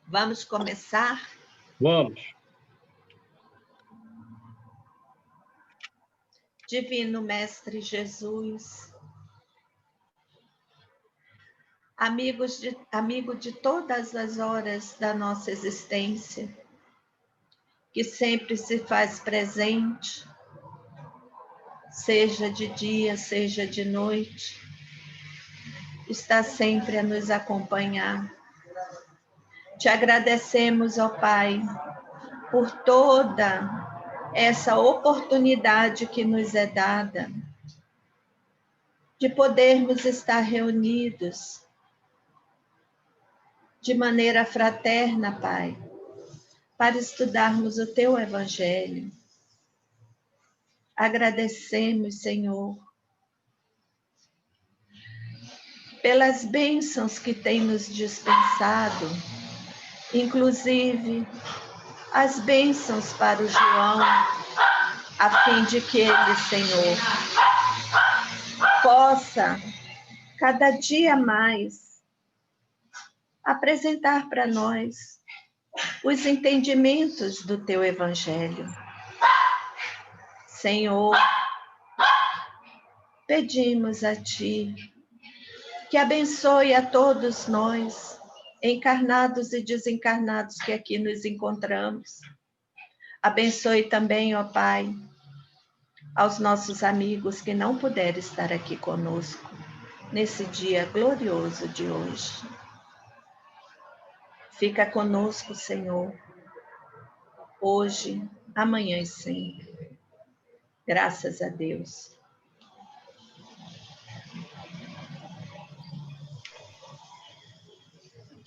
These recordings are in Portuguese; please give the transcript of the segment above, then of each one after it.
Vamos começar? Vamos. Divino Mestre Jesus, amigo de todas as horas da nossa existência, que sempre se faz presente, seja de dia, seja de noite, está sempre a nos acompanhar. Te agradecemos, ó Pai, por toda essa oportunidade que nos é dada de podermos estar reunidos de maneira fraterna, Pai, para estudarmos o Teu Evangelho. Agradecemos, Senhor, pelas bênçãos que tem nos dispensado, inclusive as bênçãos para o João, a fim de que ele, Senhor, possa cada dia mais apresentar para nós os entendimentos do Teu Evangelho. Senhor, pedimos a Ti que abençoe a todos nós, encarnados e desencarnados que aqui nos encontramos. Abençoe também, ó Pai, aos nossos amigos que não puderam estar aqui conosco nesse dia glorioso de hoje. Fica conosco, Senhor, hoje, amanhã e sempre. Graças a Deus.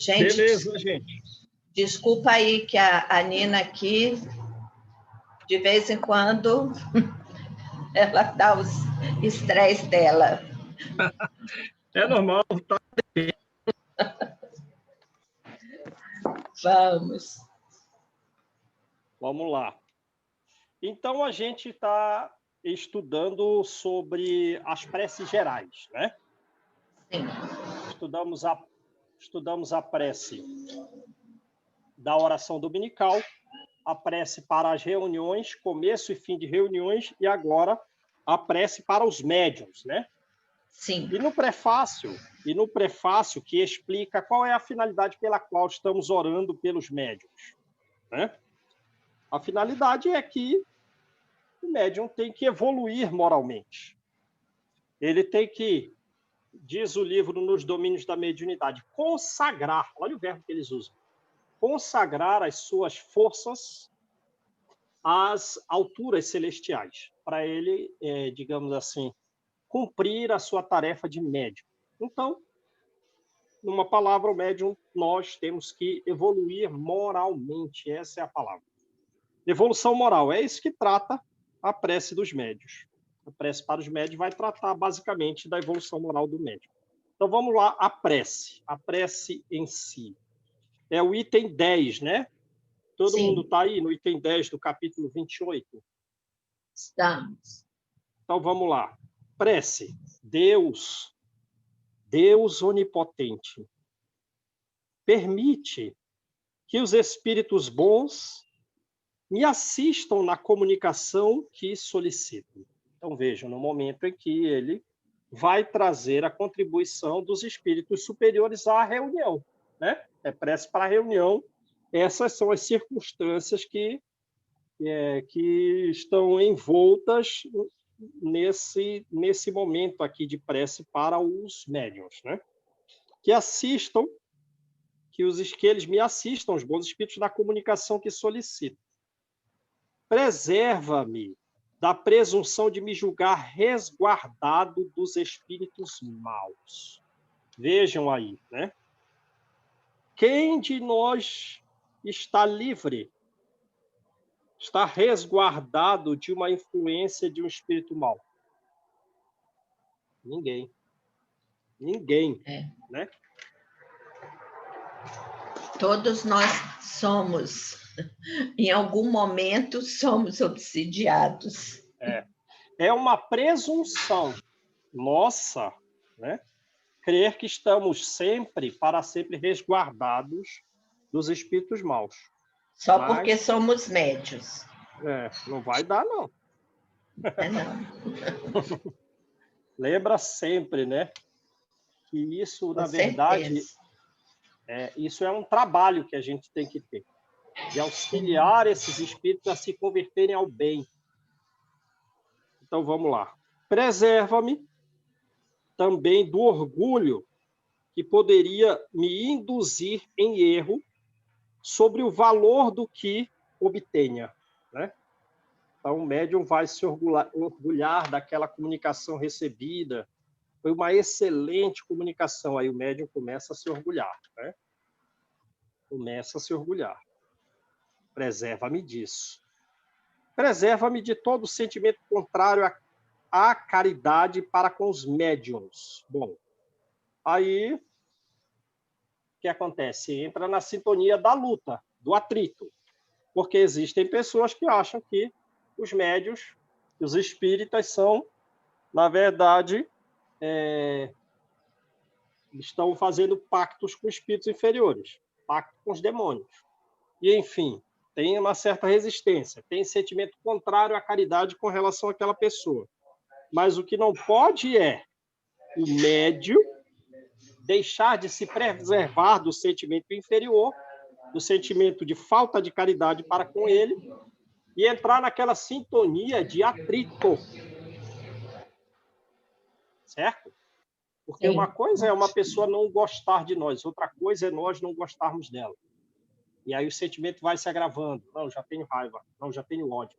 Gente, Beleza, gente. Desculpa aí que a Nina aqui, de vez em quando, ela dá os estresse dela. É normal, tá? Vamos. Vamos lá. Então, a gente está estudando sobre as preces gerais, né? Sim. Estudamos a prece da oração dominical, a prece para as reuniões, começo e fim de reuniões, e agora a prece para os médiuns, né? Sim. E no prefácio que explica qual é a finalidade pela qual estamos orando pelos médiuns, né? A finalidade é que o médium tem que evoluir moralmente. Ele tem que, diz o livro nos domínios da mediunidade, consagrar, olha o verbo que eles usam, consagrar as suas forças às alturas celestiais, para ele, digamos assim, cumprir a sua tarefa de médium. Então, numa palavra, o médium, nós temos que evoluir moralmente, essa é a palavra. Evolução moral, é isso que trata a prece dos médiuns. A prece para os médiuns vai tratar, basicamente, da evolução moral do médium. Então, vamos lá, a prece em si. É o item 10, né? Todo Sim. mundo está aí no item 10 do capítulo 28? Estamos. Então, vamos lá. Prece. Deus onipotente, permite que os espíritos bons me assistam na comunicação que solicito. Então, vejam, no momento em que ele vai trazer a contribuição dos espíritos superiores à reunião, né? É prece para a reunião. Essas são as circunstâncias que estão envoltas nesse momento aqui de prece para os médiuns, né? Que assistam, que eles me assistam, os bons espíritos, na comunicação que solicito. Preserva-me da presunção de me julgar resguardado dos espíritos maus. Vejam aí, né? Quem de nós está livre, está resguardado de uma influência de um espírito mau? Ninguém. Ninguém, né? Todos nós somos, em algum momento, somos obsidiados. É uma presunção nossa, né? Crer que estamos sempre, para sempre, resguardados dos espíritos maus. Só porque somos médios. Não vai dar, não. Não. Lembra sempre, né? Que isso, na verdade, isso é um trabalho que a gente tem que ter, de auxiliar esses espíritos a se converterem ao bem. Então, vamos lá. Preserva-me também do orgulho que poderia me induzir em erro sobre o valor do que obtenha, né? Então, o médium vai se orgulhar daquela comunicação recebida. Foi uma excelente comunicação. Aí o médium começa a se orgulhar, né? Começa a se orgulhar. Preserva-me disso. Preserva-me de todo sentimento contrário à caridade para com os médiuns. Bom, aí o que acontece? Entra na sintonia da luta, do atrito. Porque existem pessoas que acham que os médiuns, os espíritas são, na verdade, estão fazendo pactos com espíritos inferiores, pacto com os demônios. E, enfim, tem uma certa resistência, tem sentimento contrário à caridade com relação àquela pessoa. Mas o que não pode é o médium deixar de se preservar do sentimento inferior, do sentimento de falta de caridade para com ele, e entrar naquela sintonia de atrito. Certo? Porque uma coisa é uma pessoa não gostar de nós, outra coisa é nós não gostarmos dela. E aí o sentimento vai se agravando. Não, já tenho raiva. Não, já tenho ódio.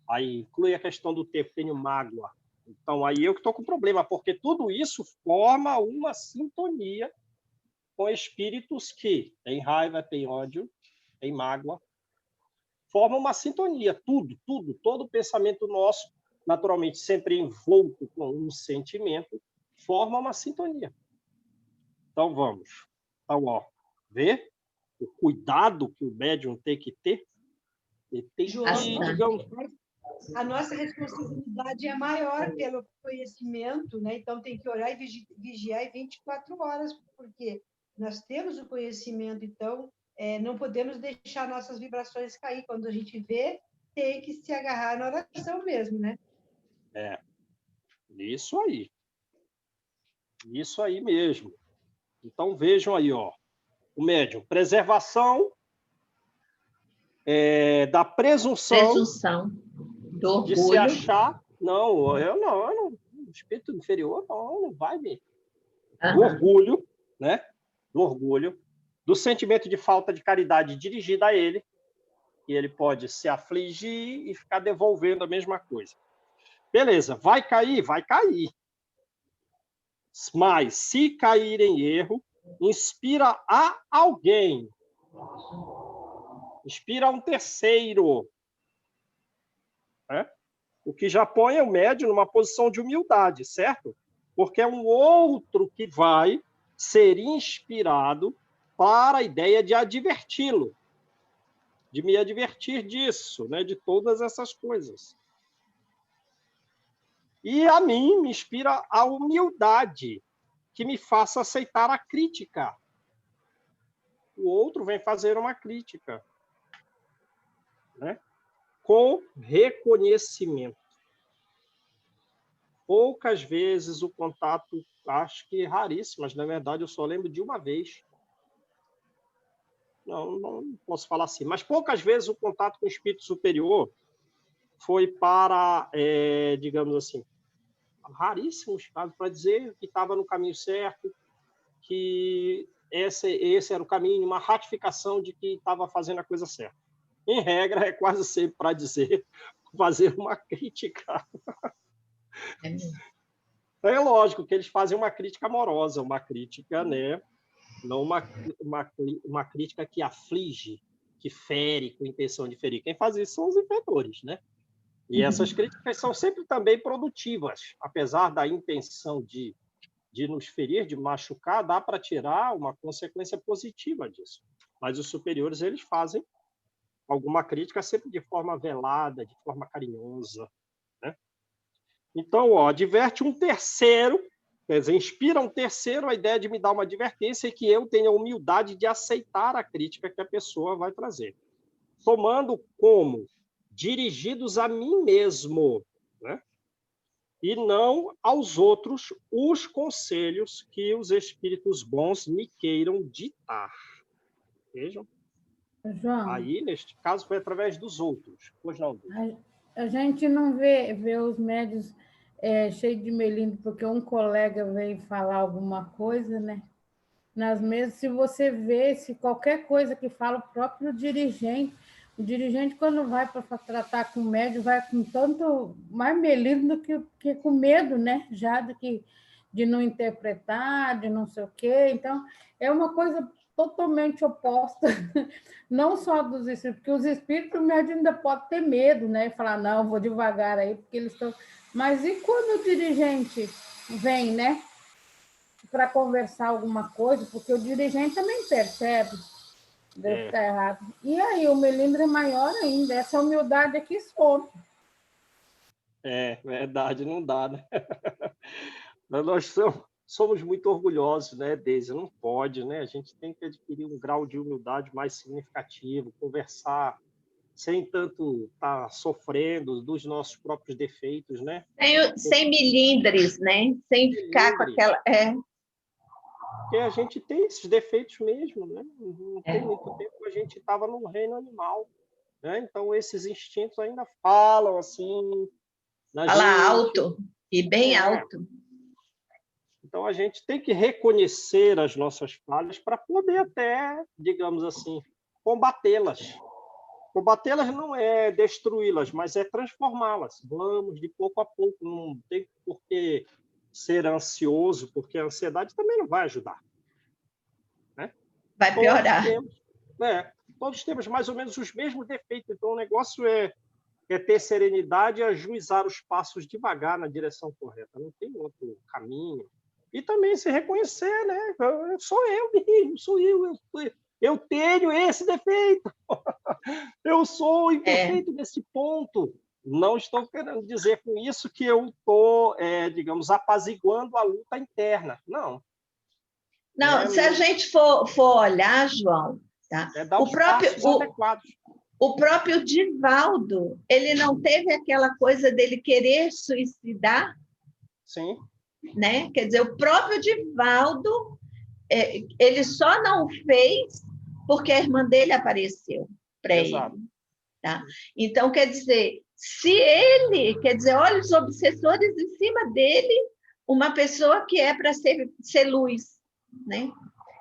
Aí inclui a questão do tempo, tenho mágoa. Então aí eu que estou com problema, porque tudo isso forma uma sintonia com espíritos que têm raiva, têm ódio, têm mágoa. Forma uma sintonia, todo pensamento nosso, naturalmente sempre envolto com um sentimento, forma uma sintonia. Então vamos. Então, vê o cuidado que o médium tem que ter. E tem João, digamos, a nossa responsabilidade é maior pelo conhecimento, né? Então tem que orar e vigiar 24 horas, porque nós temos o conhecimento, então não podemos deixar nossas vibrações cair. Quando a gente vê, tem que se agarrar na oração mesmo, né? Isso aí. Isso aí mesmo. Então vejam aí, ó, o médium, preservação da presunção do orgulho. De se achar, não, eu não, o espírito inferior não vai me. Do orgulho, né? Do orgulho, do sentimento de falta de caridade dirigida a ele, e ele pode se afligir e ficar devolvendo a mesma coisa. Beleza, vai cair? Vai cair. Mas, se cair em erro, inspira a alguém. Inspira a um terceiro. Né? O que já põe o médium numa posição de humildade, certo? Porque é um outro que vai ser inspirado para a ideia de adverti-lo, de me advertir disso, né? De todas essas coisas. E a mim me inspira a humildade, que me faça aceitar a crítica. O outro vem fazer uma crítica, né? Com reconhecimento. Poucas vezes o contato, acho que raríssimas, na verdade eu só lembro de uma vez. Não posso falar assim, mas poucas vezes o contato com o espírito superior foi para, digamos assim, raríssimos casos, para dizer que estava no caminho certo, que esse era o caminho, uma ratificação de que estava fazendo a coisa certa. Em regra, é quase sempre para dizer, fazer uma crítica. É lógico que eles fazem uma crítica amorosa, uma crítica, né? Não uma crítica que aflige, que fere com intenção de ferir. Quem faz isso são os inferiores, né? E essas críticas são sempre também produtivas, apesar da intenção de nos ferir, de machucar, dá para tirar uma consequência positiva disso. Mas os superiores, eles fazem alguma crítica sempre de forma velada, de forma carinhosa, né? Então, adverte um terceiro Quer dizer, inspira um terceiro a ideia de me dar uma advertência e que eu tenha a humildade de aceitar a crítica que a pessoa vai trazer. Tomando como dirigidos a mim mesmo, né? E não aos outros os conselhos que os espíritos bons me queiram ditar. Vejam? João, Aí, neste caso, foi através dos outros. Pois não, a gente não vê os médios cheios de melindre, porque um colega veio falar alguma coisa, né? Nas mesas, se você vê, se qualquer coisa que fala o próprio dirigente, o dirigente, quando vai para tratar com o médio, vai com tanto mais melindre do que com medo, né? Já de não interpretar, de não sei o quê. Então, é uma coisa totalmente oposta, não só dos espíritos, porque os espíritos, o médium ainda pode ter medo, né? E falar, não, vou devagar aí, porque eles estão... Mas e quando o dirigente vem, né? Para conversar alguma coisa, porque o dirigente também percebe deve estar errado. E aí, o melindre é maior ainda, essa humildade aqui some. É, verdade, não dá, né? Nós somos muito orgulhosos, né, Deise? Não pode, né? A gente tem que adquirir um grau de humildade mais significativo, conversar sem tanto estar sofrendo dos nossos próprios defeitos, né? Sem milindres, né? Sem ficar com aquela... Porque a gente tem esses defeitos mesmo, né? Não tem muito tempo a gente estava no reino animal, né? Então esses instintos ainda falam assim na Fala gente. alto e bem alto. Então a gente tem que reconhecer as nossas falhas para poder até, digamos assim, combatê-las. Combatê-las não é destruí-las, mas é transformá-las. Vamos de pouco a pouco, não tem por que ser ansioso, porque a ansiedade também não vai ajudar. Né? Vai piorar. Todos temos mais ou menos os mesmos defeitos, então o negócio é ter serenidade e ajuizar os passos devagar na direção correta. Não tem outro caminho. E também se reconhecer, né? Sou eu mesmo, sou eu. Eu tenho esse defeito. Eu sou imperfeito nesse ponto. Não estou querendo dizer com isso que eu estou, digamos, apaziguando a luta interna. Não. Não, se a gente for olhar, João, tá? Dar os passos adequados. O próprio Divaldo, ele não teve aquela coisa dele querer suicidar? Sim. Né? Quer dizer, o próprio Divaldo, ele só não fez porque a irmã dele apareceu para ele. Tá? Então, quer dizer, se ele, olha os obsessores em cima dele, uma pessoa que é para ser luz, né?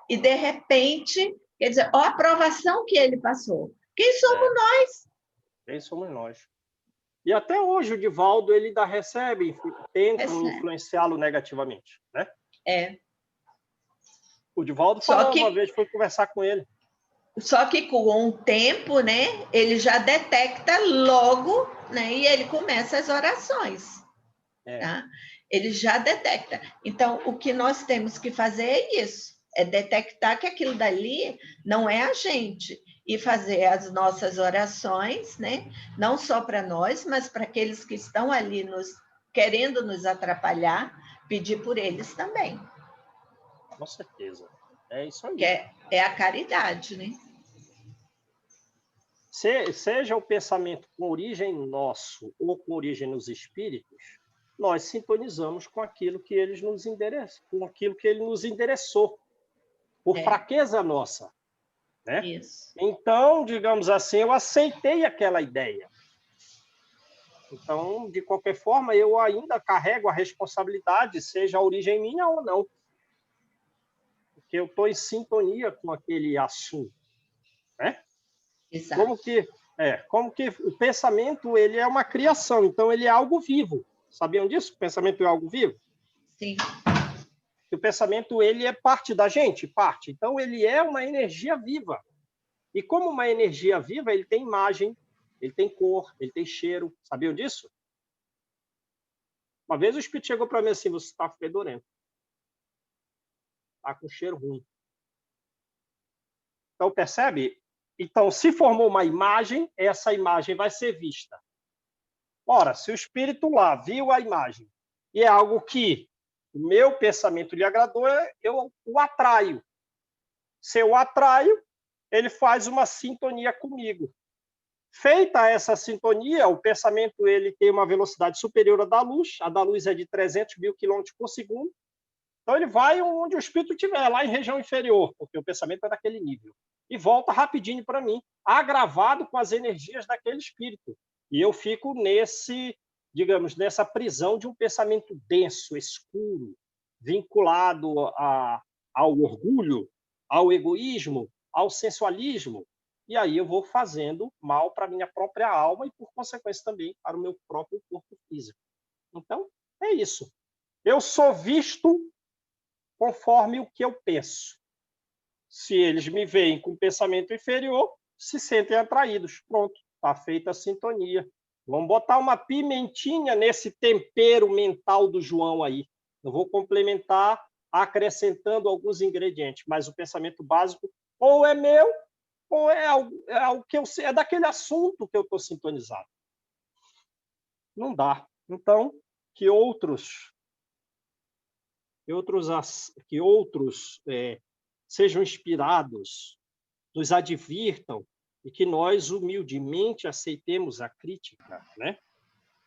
E, de repente, quer dizer, olha a aprovação que ele passou. Quem somos nós? Quem somos nós? E até hoje o Divaldo ele ainda tentam influenciá-lo negativamente, né? O Divaldo falou uma vez, foi conversar com ele. Só que com o tempo, né, ele já detecta logo, né, e ele começa as orações. Tá? Ele já detecta. Então, o que nós temos que fazer é isso, é detectar que aquilo dali não é a gente, e fazer as nossas orações, né, não só para nós, mas para aqueles que estão ali querendo nos atrapalhar, pedir por eles também. Com certeza. É isso aí. Que é a caridade, né? Seja o pensamento com origem nosso ou com origem nos espíritos, nós sintonizamos com aquilo que eles nos endereçam, com aquilo que ele nos endereçou, por fraqueza nossa. Né? Isso. Então, digamos assim, eu aceitei aquela ideia. Então, de qualquer forma, eu ainda carrego a responsabilidade, seja a origem minha ou não. Porque eu estou em sintonia com aquele assunto. Né? Exato. Como que o pensamento ele é uma criação, então ele é algo vivo. Sabiam disso? O pensamento é algo vivo? Sim. O pensamento ele é parte da gente? Parte. Então, ele é uma energia viva. E como uma energia viva, ele tem imagem, ele tem cor, ele tem cheiro. Sabiam disso? Uma vez o espírito chegou para mim assim, você está fedorento. Está com cheiro ruim. Então, percebe? Então, se formou uma imagem, essa imagem vai ser vista. Ora, se o espírito lá viu a imagem e é algo que o meu pensamento lhe agradou, eu o atraio. Se eu o atraio, ele faz uma sintonia comigo. Feita essa sintonia, o pensamento ele tem uma velocidade superior à da luz. A da luz é de 300 mil quilômetros por segundo. Então, ele vai onde o espírito estiver, lá em região inferior, porque o pensamento é daquele nível. E volta rapidinho para mim, agravado com as energias daquele espírito. E eu fico digamos, nessa prisão de um pensamento denso, escuro, vinculado ao orgulho, ao egoísmo, ao sensualismo. E aí eu vou fazendo mal para a minha própria alma e, por consequência, também para o meu próprio corpo físico. Então, é isso. Eu sou visto conforme o que eu penso. Se eles me veem com pensamento inferior, se sentem atraídos. Pronto, está feita a sintonia. Vamos botar uma pimentinha nesse tempero mental do João aí. Eu vou complementar acrescentando alguns ingredientes, mas o pensamento básico ou é meu, ou é algo que eu sei, é daquele assunto que eu estou sintonizado. Não dá. Então, que outros sejam inspirados, nos advirtam e que nós humildemente aceitemos a crítica, né?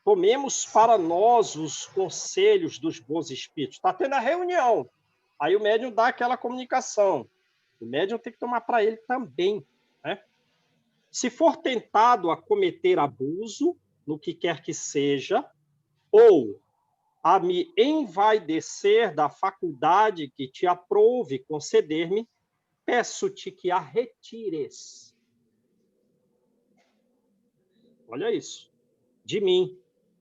Tomemos para nós os conselhos dos bons espíritos. Está tendo a reunião, aí o médium dá aquela comunicação. O médium tem que tomar para ele também, né? Se for tentado a cometer abuso, no que quer que seja, ou a me envaidecer da faculdade que te aprouve conceder-me, peço-te que a retires. Olha isso. De mim,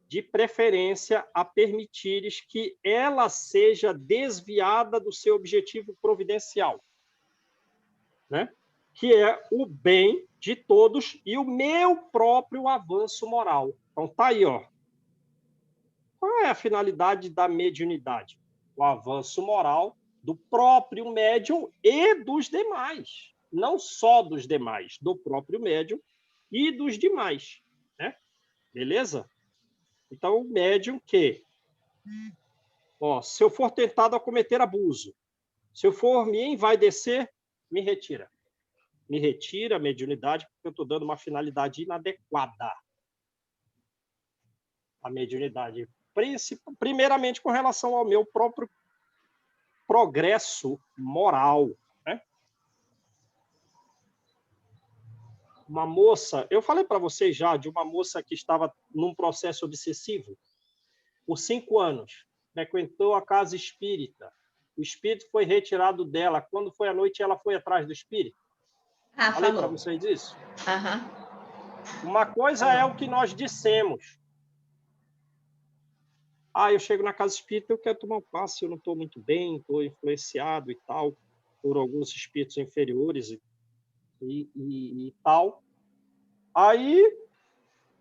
de preferência, a permitires que ela seja desviada do seu objetivo providencial, né? Que é o bem de todos e o meu próprio avanço moral. Então, tá aí, ó. Qual é a finalidade da mediunidade? O avanço moral do próprio médium e dos demais. Não só dos demais, do próprio médium e dos demais, né? Beleza? Então, o médium que, se eu for tentado a cometer abuso, se eu for me envaidecer, me retira. Me retira a mediunidade, porque eu estou dando uma finalidade inadequada. A mediunidade, primeiramente com relação ao meu próprio progresso moral, né? Uma moça, eu falei para vocês já de uma moça que estava num processo obsessivo por 5 anos, frequentou a casa espírita. O espírito foi retirado dela. Quando foi à noite, ela foi atrás do espírito. Falei para vocês isso? Uma coisa é o que nós dissemos. Eu chego na casa espírita, eu quero tomar um passe, eu não estou muito bem, estou influenciado e tal, por alguns espíritos inferiores e tal. Aí,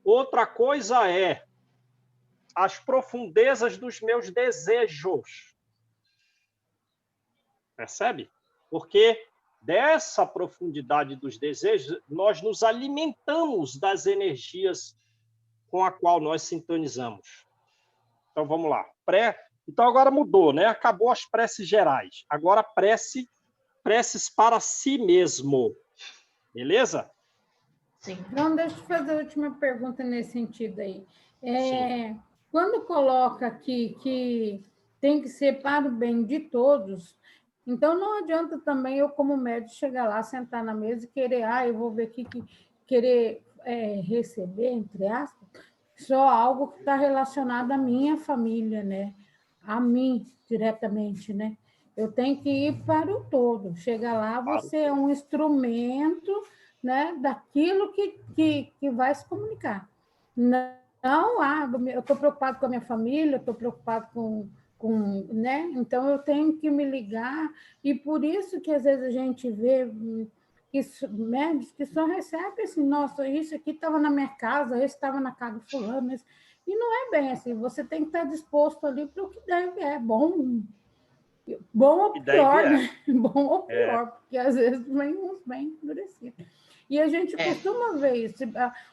outra coisa é as profundezas dos meus desejos. Percebe? Porque dessa profundidade dos desejos, nós nos alimentamos das energias com a qual nós sintonizamos. Então, vamos lá. Então, agora mudou, né? Acabou as preces gerais. Agora, preces para si mesmo. Beleza? Sim. Então, deixa eu fazer a última pergunta nesse sentido aí. Quando coloca aqui que tem que ser para o bem de todos, então não adianta também eu, como médico, chegar lá, sentar na mesa e querer, eu vou ver aqui, querer receber, entre aspas, só algo que está relacionado à minha família, né? A mim, diretamente, né? Eu tenho que ir para o todo. Chega lá, você é um instrumento, né, daquilo que vai se comunicar. Não, eu estou preocupado com a minha família, eu estou preocupado com, né? Então, eu tenho que me ligar, e por isso que, às vezes, a gente vê que médicos que só recebem assim, nossa, isso aqui estava na minha casa, esse estava na casa do fulano, e não é bem assim, você tem que estar disposto ali para o que deve, bom ou pior, né? Bom ou pior, porque às vezes vem uns bem endurecidos. E a gente costuma ver isso,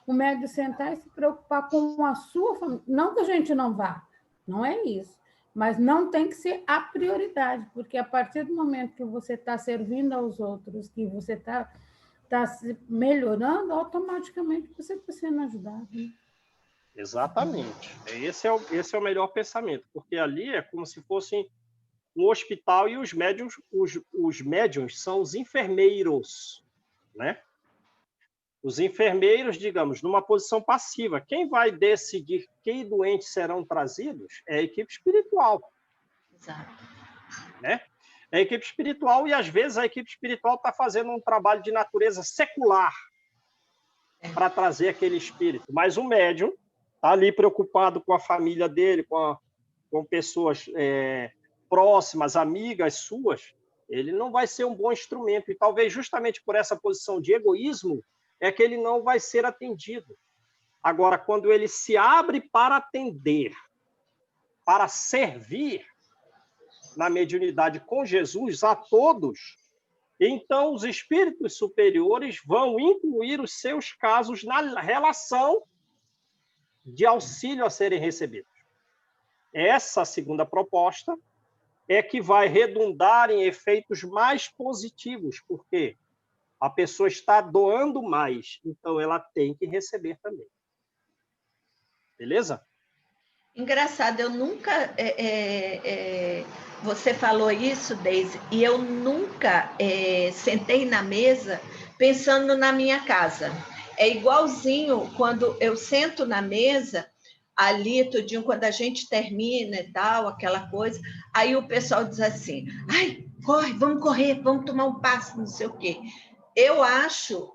o médico sentar e se preocupar com a sua família. Não que a gente não vá, não é isso. Mas não tem que ser a prioridade, porque a partir do momento que você está servindo aos outros, que você está se melhorando, automaticamente você está sendo ajudado. Né? Exatamente. Esse é o melhor pensamento, porque ali é como se fosse um hospital e os médiuns são os enfermeiros, né? Os enfermeiros, digamos, numa posição passiva. Quem vai decidir que doentes serão trazidos é a equipe espiritual. Exato. Né? É a equipe espiritual, e às vezes a equipe espiritual está fazendo um trabalho de natureza secular para trazer aquele espírito. Mas o médium está ali preocupado com a família dele, com pessoas próximas, amigas suas. Ele não vai ser um bom instrumento. E talvez justamente por essa posição de egoísmo é que ele não vai ser atendido. Agora, quando ele se abre para atender, para servir na mediunidade com Jesus a todos, então os espíritos superiores vão incluir os seus casos na relação de auxílio a serem recebidos. Essa segunda proposta é que vai redundar em efeitos mais positivos, porque a pessoa está doando mais, então ela tem que receber também. Beleza? Engraçado, eu nunca... você falou isso, Deise, e eu nunca sentei na mesa pensando na minha casa. É igualzinho quando eu sento na mesa, ali, tudinho, quando a gente termina e tal, aquela coisa, aí o pessoal diz assim, ai, corre, vamos correr, vamos tomar um passe, não sei o quê. Eu acho,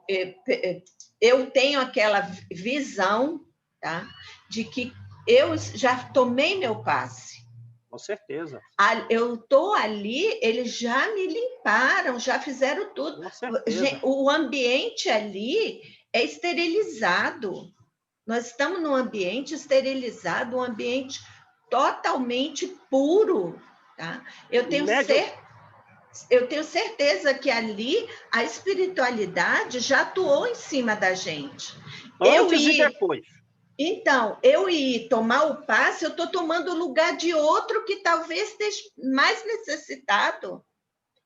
eu tenho aquela visão, tá, de que eu já tomei meu passe. Com certeza. Eu estou ali, eles já me limparam, já fizeram tudo. Com certeza. O ambiente ali é esterilizado. Nós estamos num ambiente esterilizado, um ambiente totalmente puro. Tá? Eu tenho certeza que ali a espiritualidade já atuou em cima da gente. Antes e depois. Então, eu ir tomar o passe, eu estou tomando o lugar de outro que talvez esteja mais necessitado.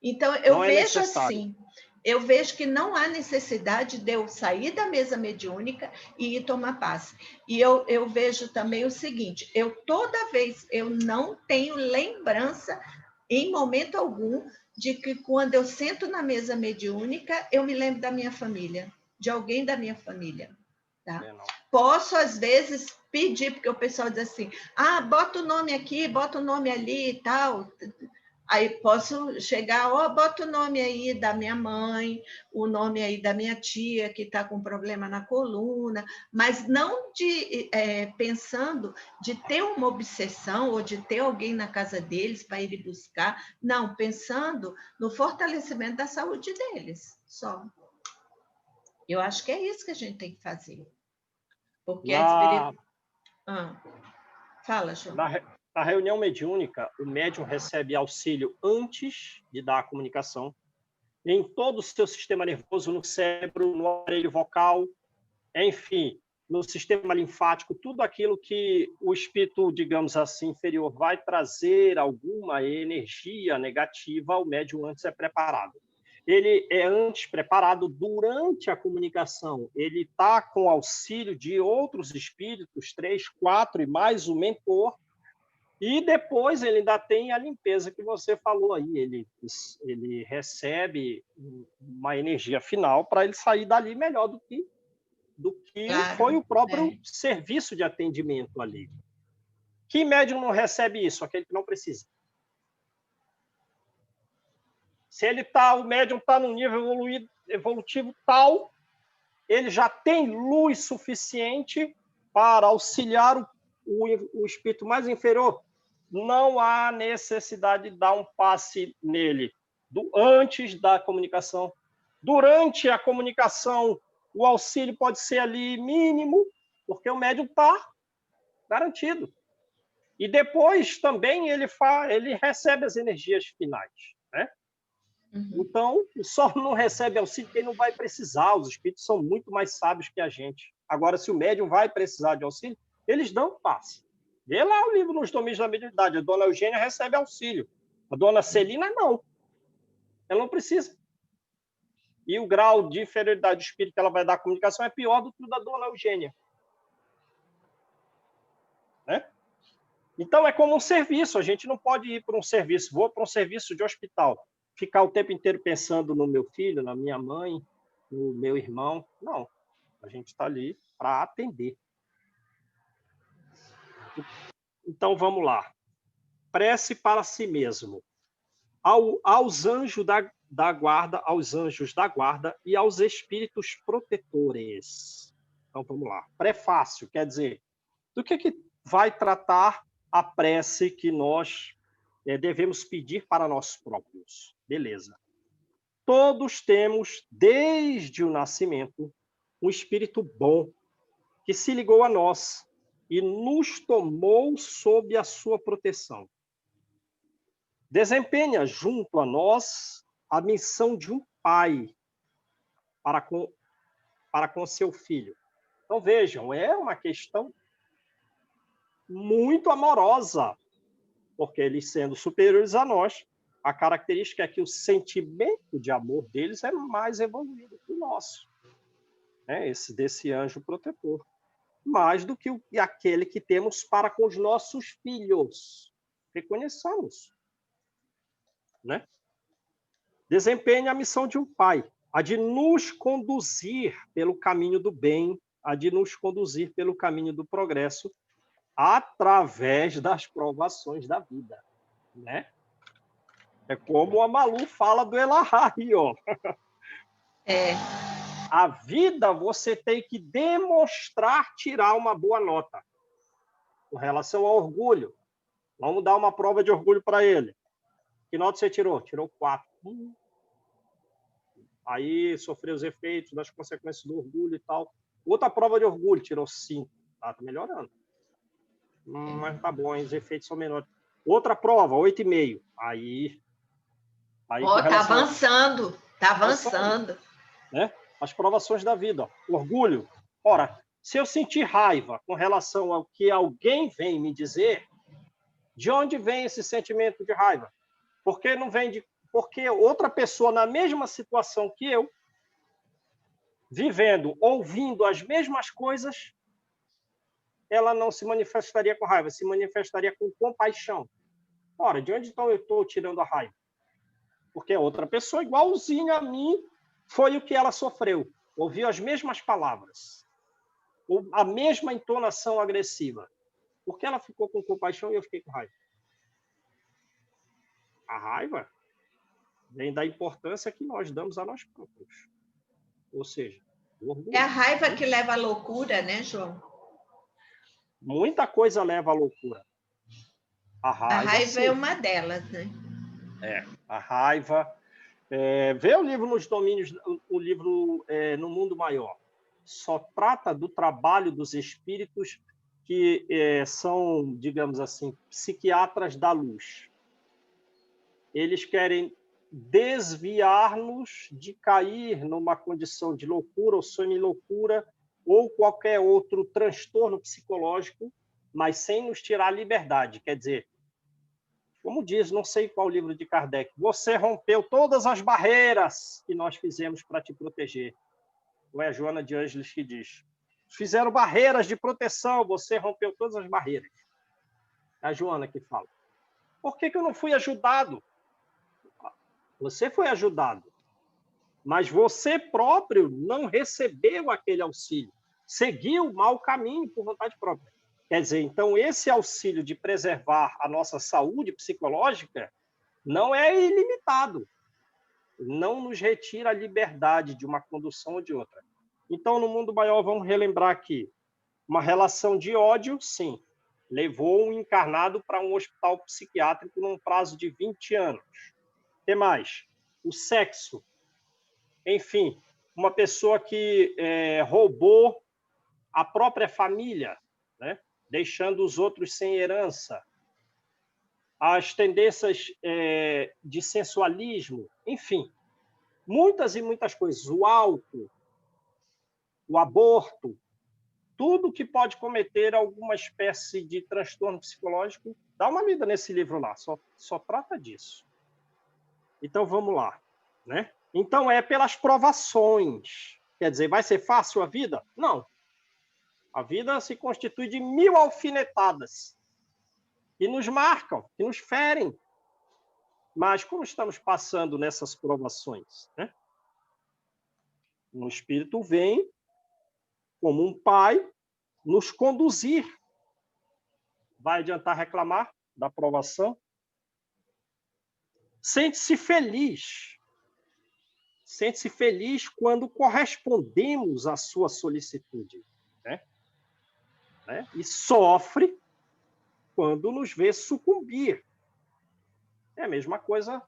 Então, eu vejo assim, eu vejo que não há necessidade de eu sair da mesa mediúnica e ir tomar passe. E eu vejo também o seguinte, toda vez, eu não tenho lembrança, em momento algum, de que quando eu sento na mesa mediúnica, eu me lembro da minha família, de alguém da minha família. Tá? Posso, às vezes, pedir, porque o pessoal diz assim, bota o nome aqui, bota o nome ali e tal. Aí posso chegar, bota o nome aí da minha mãe, o nome aí da minha tia, que está com problema na coluna, mas não pensando de ter uma obsessão ou de ter alguém na casa deles para ir buscar, não, pensando no fortalecimento da saúde deles, só. Eu acho que é isso que a gente tem que fazer. Porque Fala, João. Na reunião mediúnica, o médium recebe auxílio antes de dar a comunicação, em todo o seu sistema nervoso, no cérebro, no aparelho vocal, enfim, no sistema linfático, tudo aquilo que o espírito, digamos assim, inferior vai trazer alguma energia negativa, o médium antes é preparado. Ele é antes preparado durante a comunicação. Ele está com auxílio de outros espíritos, 3, 4 e mais o mentor, e depois ele ainda tem a limpeza que você falou aí. Ele recebe uma energia final para ele sair dali melhor do que claro, foi o próprio serviço de atendimento ali. Que médium não recebe isso? Aquele que não precisa. Se o médium está num nível evolutivo tal, ele já tem luz suficiente para auxiliar o espírito mais inferior. Não há necessidade de dar um passe nele antes da comunicação. Durante a comunicação, o auxílio pode ser ali mínimo, porque o médium está garantido. E depois também ele recebe as energias finais, né? Uhum. Então, só não recebe auxílio quem não vai precisar. Os espíritos são muito mais sábios que a gente. Agora, se o médium vai precisar de auxílio, eles dão passe. Vê lá o livro Nos Domínios da Mediunidade. A dona Eugênia recebe auxílio. A dona Celina, não. Ela não precisa. E o grau de inferioridade do espírito que ela vai dar à comunicação é pior do que o da dona Eugênia. Né? Então, é como um serviço. A gente não pode ir para um serviço. Vou para um serviço de hospital. Ficar o tempo inteiro pensando no meu filho, na minha mãe, no meu irmão. Não. A gente está ali para atender. Então, vamos lá. Prece para si mesmo. Aos anjos da guarda, aos anjos da guarda e aos espíritos protetores. Então, vamos lá. Prefácio, quer dizer, do que vai tratar a prece que nós devemos pedir para nós próprios? Beleza. Todos temos, desde o nascimento, um espírito bom que se ligou a nós e nos tomou sob a sua proteção. Desempenha junto a nós a missão de um pai para com seu filho. Então, vejam, é uma questão muito amorosa, porque eles sendo superiores a nós, a característica é que o sentimento de amor deles é mais evoluído que o nosso, né? Esse desse anjo protetor. Mais do que aquele que temos para com os nossos filhos. Reconheçamos. Né? Desempenha a missão de um pai, a de nos conduzir pelo caminho do bem, a de nos conduzir pelo caminho do progresso, através das provações da vida. Né? É como a Malu fala do Elahá-aí, ó. A vida você tem que demonstrar tirar uma boa nota. Com relação ao orgulho, vamos dar uma prova de orgulho para ele. Que nota você tirou? Tirou 4. Aí sofreu os efeitos das consequências do orgulho e tal. Outra prova de orgulho, tirou 5. Tá melhorando. Mas tá bom, os efeitos são menores. Outra prova, 8,5. Aí tá avançando. Tá avançando. Né? As provações da vida. Ó. Orgulho. Ora, se eu sentir raiva com relação ao que alguém vem me dizer, de onde vem esse sentimento de raiva? Porque não vem porque outra pessoa na mesma situação que eu, vivendo, ouvindo as mesmas coisas, ela não se manifestaria com raiva, se manifestaria com compaixão. Ora, de onde então eu estou tirando a raiva? Porque outra pessoa, igualzinha a mim, foi o que ela sofreu. Ouviu as mesmas palavras, a mesma entonação agressiva. Por que ela ficou com compaixão e eu fiquei com raiva? A raiva vem da importância que nós damos a nós próprios. Ou seja, o orgulho. É a raiva que leva à loucura, né, João? Muita coisa leva à loucura. A raiva é uma delas, né? A raiva. Vê o livro Nos Domínios, o livro No Mundo Maior. Só trata do trabalho dos espíritos que são, digamos assim, psiquiatras da luz. Eles querem desviar-nos de cair numa condição de loucura ou semi-loucura ou qualquer outro transtorno psicológico, mas sem nos tirar a liberdade. Quer dizer, como diz, não sei qual livro de Kardec, você rompeu todas as barreiras que nós fizemos para te proteger. Ou é a Joana de Ângeles que diz, fizeram barreiras de proteção, você rompeu todas as barreiras. É a Joana que fala. Por que eu não fui ajudado? Você foi ajudado, mas você próprio não recebeu aquele auxílio. Seguiu o mau caminho por vontade própria. Quer dizer, então, esse auxílio de preservar a nossa saúde psicológica não é ilimitado. Não nos retira a liberdade de uma condução ou de outra. Então, no mundo maior, vamos relembrar aqui. Uma relação de ódio, sim, levou um encarnado para um hospital psiquiátrico num prazo de 20 anos. O que mais? O sexo. Enfim, uma pessoa que roubou a própria família, né? Deixando os outros sem herança. As tendências de sensualismo, enfim, muitas e muitas coisas. O álcool, o aborto, tudo que pode cometer alguma espécie de transtorno psicológico. Dá uma lida nesse livro lá, só trata disso. Então, vamos lá, né? Então, é pelas provações. Quer dizer, vai ser fácil a vida? Não. A vida se constitui de 1000 alfinetadas que nos marcam, que nos ferem. Mas como estamos passando nessas provações, né? O Espírito vem como um pai nos conduzir. Vai adiantar reclamar da provação? Sente-se feliz. Sente-se feliz quando correspondemos à sua solicitude, né? E sofre quando nos vê sucumbir. É a mesma coisa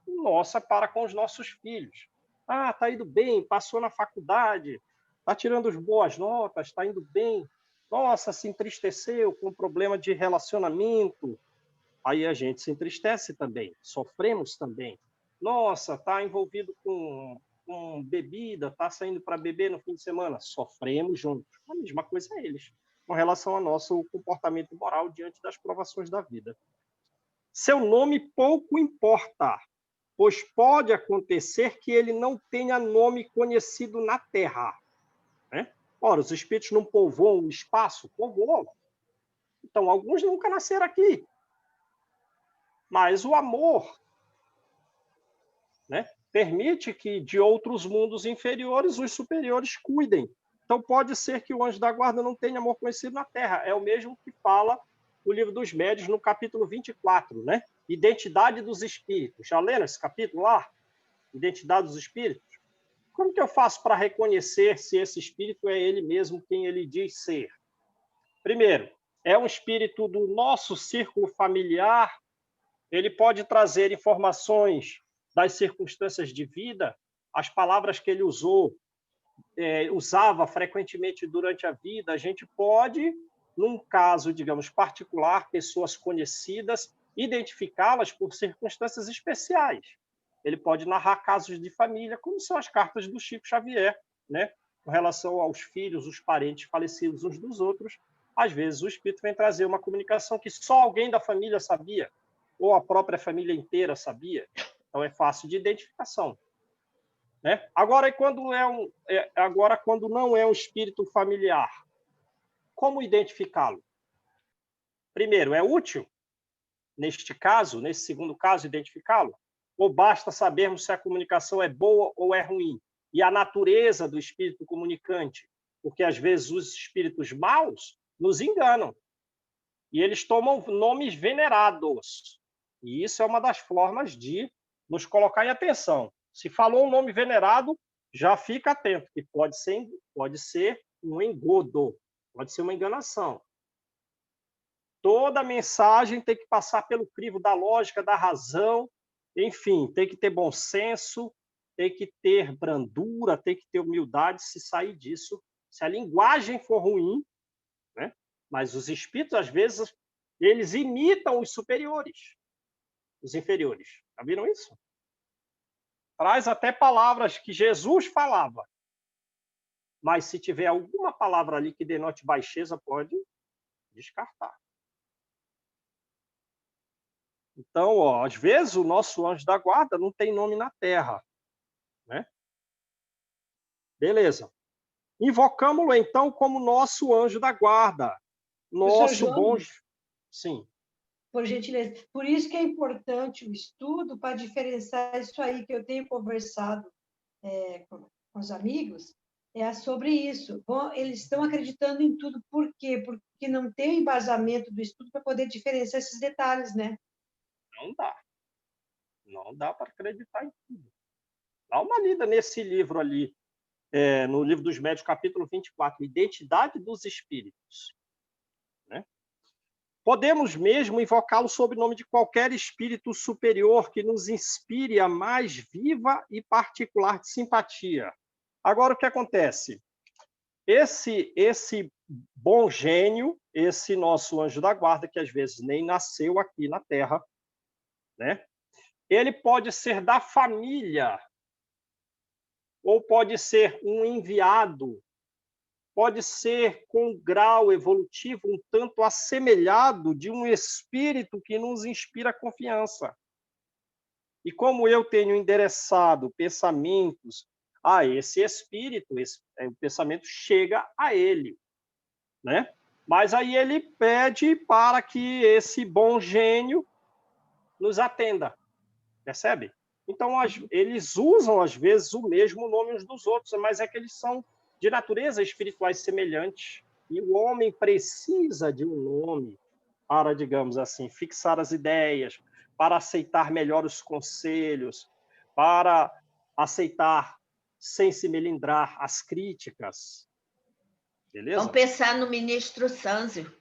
nossa para com os nossos filhos. Ah, está indo bem, passou na faculdade, está tirando as boas notas, está indo bem. Nossa, se entristeceu com problema de relacionamento. Aí a gente se entristece também, sofremos também. Nossa, está envolvido com bebida, está saindo para beber no fim de semana. Sofremos juntos. A mesma coisa é eles, com relação ao nosso comportamento moral diante das provações da vida. Seu nome pouco importa, pois pode acontecer que ele não tenha nome conhecido na Terra. Né? Ora, os espíritos não povoam o espaço? Povoam. Então, alguns nunca nasceram aqui. Mas o amor, né, permite que de outros mundos inferiores os superiores cuidem. Então, pode ser que o anjo da guarda não tenha amor conhecido na Terra. É o mesmo que fala o Livro dos Médiuns, no capítulo 24, né? Identidade dos espíritos. Já leram esse capítulo lá? Identidade dos espíritos? Como que eu faço para reconhecer se esse espírito é ele mesmo quem ele diz ser? Primeiro, é um espírito do nosso círculo familiar. Ele pode trazer informações das circunstâncias de vida, as palavras que ele usava frequentemente durante a vida. A gente pode, num caso, digamos, particular, pessoas conhecidas, identificá-las por circunstâncias especiais. Ele pode narrar casos de família, como são as cartas do Chico Xavier, né? Com relação aos filhos, os parentes falecidos uns dos outros. Às vezes o espírito vem trazer uma comunicação que só alguém da família sabia, ou a própria família inteira sabia. Então é fácil de identificação. Né? Agora, quando não é um espírito familiar, como identificá-lo? Primeiro, é útil, neste caso, nesse segundo caso, identificá-lo? Ou basta sabermos se a comunicação é boa ou é ruim? E a natureza do espírito comunicante? Porque, às vezes, os espíritos maus nos enganam. E eles tomam nomes venerados. E isso é uma das formas de nos colocar em atenção. Se falou um nome venerado, já fica atento, que pode ser um engodo, pode ser uma enganação. Toda mensagem tem que passar pelo crivo da lógica, da razão, enfim, tem que ter bom senso, tem que ter brandura, tem que ter humildade. Se sair disso, se a linguagem for ruim, né? Mas os espíritos, às vezes, eles imitam os superiores, os inferiores. Já viram isso? Traz até palavras que Jesus falava. Mas se tiver alguma palavra ali que denote baixeza, pode descartar. Então, às vezes, o nosso anjo da guarda não tem nome na Terra. Né? Beleza. Invocamos-lo, então, como nosso anjo da guarda. Nosso bom... Sim. Por gentileza. Por isso que é importante o estudo para diferenciar isso aí que eu tenho conversado com os amigos, sobre isso. Bom, eles estão acreditando em tudo. Por quê? Porque não tem embasamento do estudo para poder diferenciar esses detalhes, né? Não dá. Não dá para acreditar em tudo. Dá uma lida nesse livro ali, no Livro dos Médiuns, capítulo 24, Identidade dos Espíritos. Né? Podemos mesmo invocá-lo sob o nome de qualquer espírito superior que nos inspire a mais viva e particular simpatia. Agora, o que acontece? Esse bom gênio, esse nosso anjo da guarda, que às vezes nem nasceu aqui na Terra, né? Ele pode ser da família, ou pode ser um enviado, pode ser com um grau evolutivo um tanto assemelhado de um espírito que nos inspira confiança. E como eu tenho endereçado pensamentos a esse espírito, o pensamento chega a ele, né? Mas aí ele pede para que esse bom gênio nos atenda, percebe? Então, eles usam, às vezes, o mesmo nome uns dos outros, mas é que eles são de natureza espirituais semelhantes. E o homem precisa de um nome para, digamos assim, fixar as ideias, para aceitar melhor os conselhos, para aceitar, sem se melindrar, as críticas. Beleza? Vamos pensar no ministro Sanzio.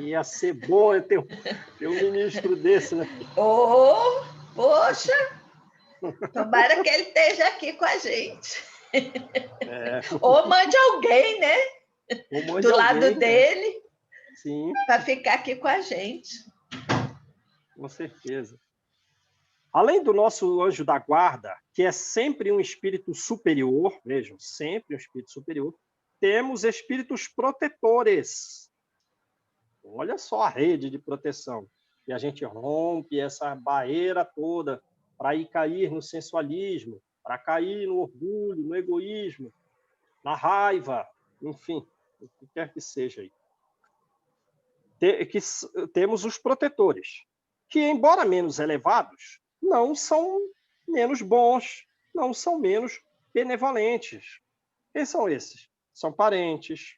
Ia ser bom ter um ministro desse, né? Oh, poxa! Tomara que ele esteja aqui com a gente. Ou mande alguém, né? Do lado dele, para ficar aqui com a gente. Com certeza. Além do nosso anjo da guarda, que é sempre um espírito superior, vejam, sempre um espírito superior, temos espíritos protetores. Olha só a rede de proteção. E a gente rompe essa barreira toda para ir cair no sensualismo, para cair no orgulho, no egoísmo, na raiva, enfim, o que quer que seja aí. Temos os protetores, que, embora menos elevados, não são menos bons, não são menos benevolentes. Quem são esses? São parentes,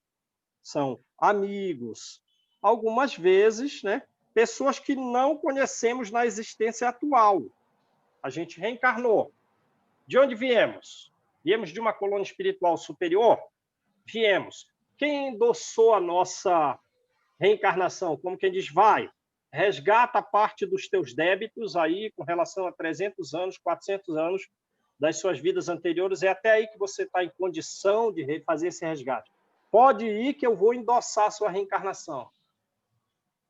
são amigos, algumas vezes, né, pessoas que não conhecemos na existência atual. A gente reencarnou. De onde viemos? Viemos de uma colônia espiritual superior? Viemos. Quem endossou a nossa reencarnação? Como quem diz, vai, resgata parte dos teus débitos aí com relação a 300 anos, 400 anos das suas vidas anteriores. É até aí que você está em condição de fazer esse resgate. Pode ir que eu vou endossar a sua reencarnação.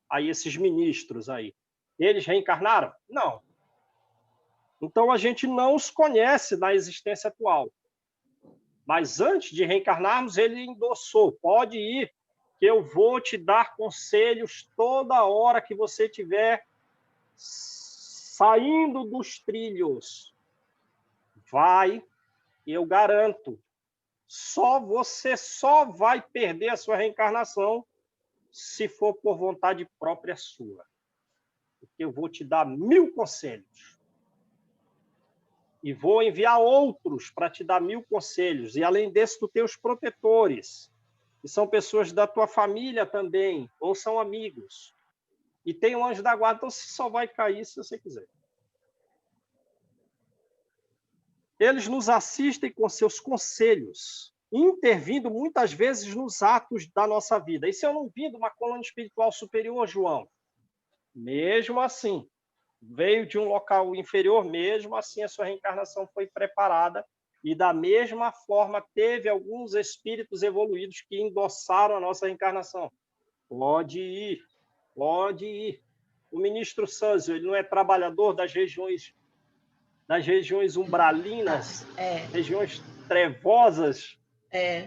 Aí esses ministros aí, eles reencarnaram? Não. Então a gente não os conhece na existência atual. Mas antes de reencarnarmos, ele endossou. Pode ir que eu vou te dar conselhos toda hora que você estiver saindo dos trilhos. Vai, e eu garanto, você só vai perder a sua reencarnação se for por vontade própria sua. Porque eu vou te dar 1000 conselhos. E vou enviar outros para te dar 1000 conselhos. E, além desse, tu tem os protetores, que são pessoas da tua família também, ou são amigos. E tem um anjo da guarda, então você só vai cair se você quiser. Eles nos assistem com seus conselhos, intervindo muitas vezes nos atos da nossa vida. E se eu não vim de uma colônia espiritual superior, João? Mesmo assim, veio de um local inferior, mesmo assim a sua reencarnação foi preparada e da mesma forma teve alguns espíritos evoluídos que endossaram a nossa reencarnação. Pode ir, pode ir. O ministro Sanzio, ele não é trabalhador das regiões umbralinas, regiões trevosas.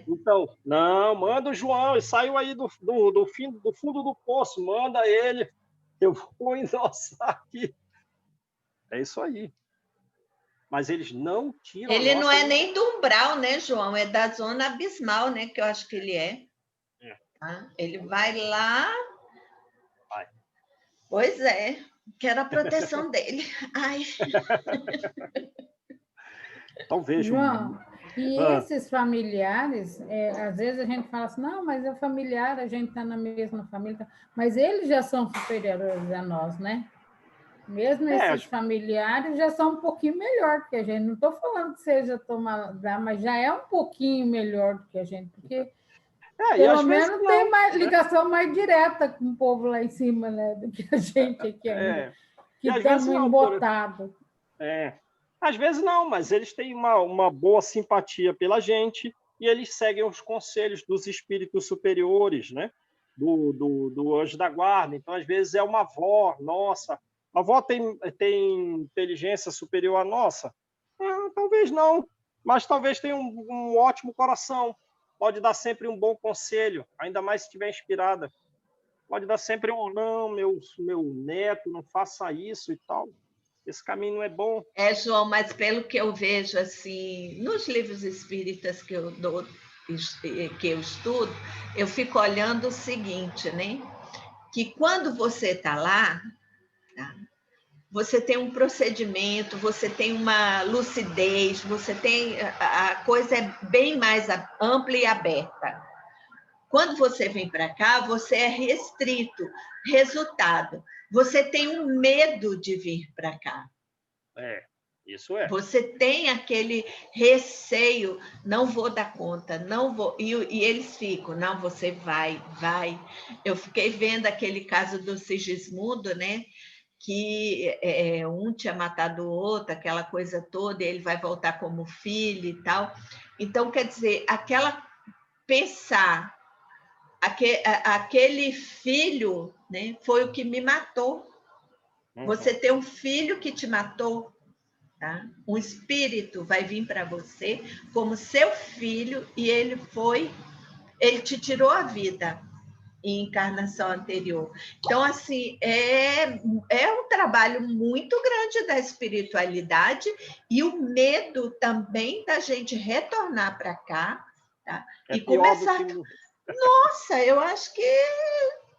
Então, não, manda o João, ele saiu aí do fundo do poço, manda ele, eu vou endossar aqui. É isso aí. Mas eles não tiram. Ele não é nem do umbral, né, João? É da zona abismal, né? Que eu acho que ele é. Tá? Ele vai lá. Vai. Pois é. Quero a proteção dele. Ai. Então veja. João, e esses familiares, às vezes a gente fala assim, não, mas é familiar, a gente está na mesma família, mas eles já são superiores a nós, né? Mesmo esses familiares já são um pouquinho melhor do que a gente. Não estou falando que seja tomar, mas já é um pouquinho melhor do que a gente, porque pelo menos tem mais ligação mais direta com o povo lá em cima, né, do que a gente aqui ainda, que estamos embotados. Às vezes não, mas eles têm uma boa simpatia pela gente e eles seguem os conselhos dos espíritos superiores, né? Do anjo da guarda. Então, às vezes, é uma avó nossa. A avó tem inteligência superior à nossa? Talvez não. mas talvez tenha um ótimo coração, pode dar sempre um bom conselho, ainda mais se estiver inspirada. Pode dar sempre um, não, meu neto, não faça isso e tal. Esse caminho não é bom. João, mas pelo que eu vejo, assim, nos livros espíritas que eu estudo, eu fico olhando o seguinte, né? Que quando você está lá, tá? Você tem um procedimento, você tem uma lucidez, você tem a coisa é bem mais ampla e aberta. Quando você vem para cá, você é restrito. Resultado, você tem um medo de vir para cá. Isso é. Você tem aquele receio, não vou dar conta, não vou. E eles ficam, não, você vai. Eu fiquei vendo aquele caso do Sigismundo, né? Que um tinha matado o outro, aquela coisa toda, e ele vai voltar como filho e tal. Então, quer dizer, pensar, aquele filho, né, foi o que me matou. Você tem um filho que te matou, tá? Um espírito vai vir para você como seu filho e ele te tirou a vida em encarnação anterior. Então, assim, é um trabalho muito grande da espiritualidade e o medo também da gente retornar para cá, tá? E começar... Nossa, eu acho que...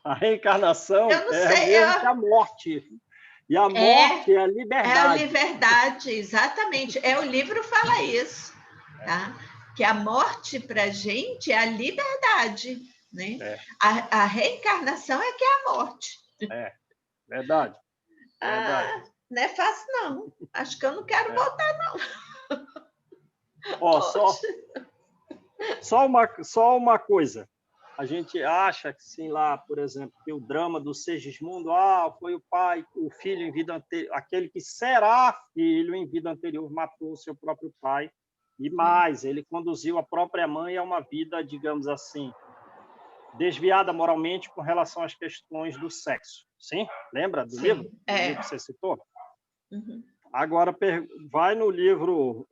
A reencarnação eu não é sei, mesmo que a morte. E a morte é a liberdade. É a liberdade, exatamente. O livro fala isso, tá? Que a morte para a gente é a liberdade, né? A reencarnação é que é a morte. Verdade. Não é fácil, não. Acho que eu não quero voltar, não. Ó, só uma coisa. A gente acha que, sim, lá, por exemplo, que o drama do Segismundo, foi o pai, o filho em vida anterior, aquele que será filho em vida anterior matou o seu próprio pai, e mais, ele conduziu a própria mãe a uma vida, digamos assim, desviada moralmente com relação às questões do sexo. Sim? Lembra do livro? Do livro que você citou? Uhum. Agora, vai no livro,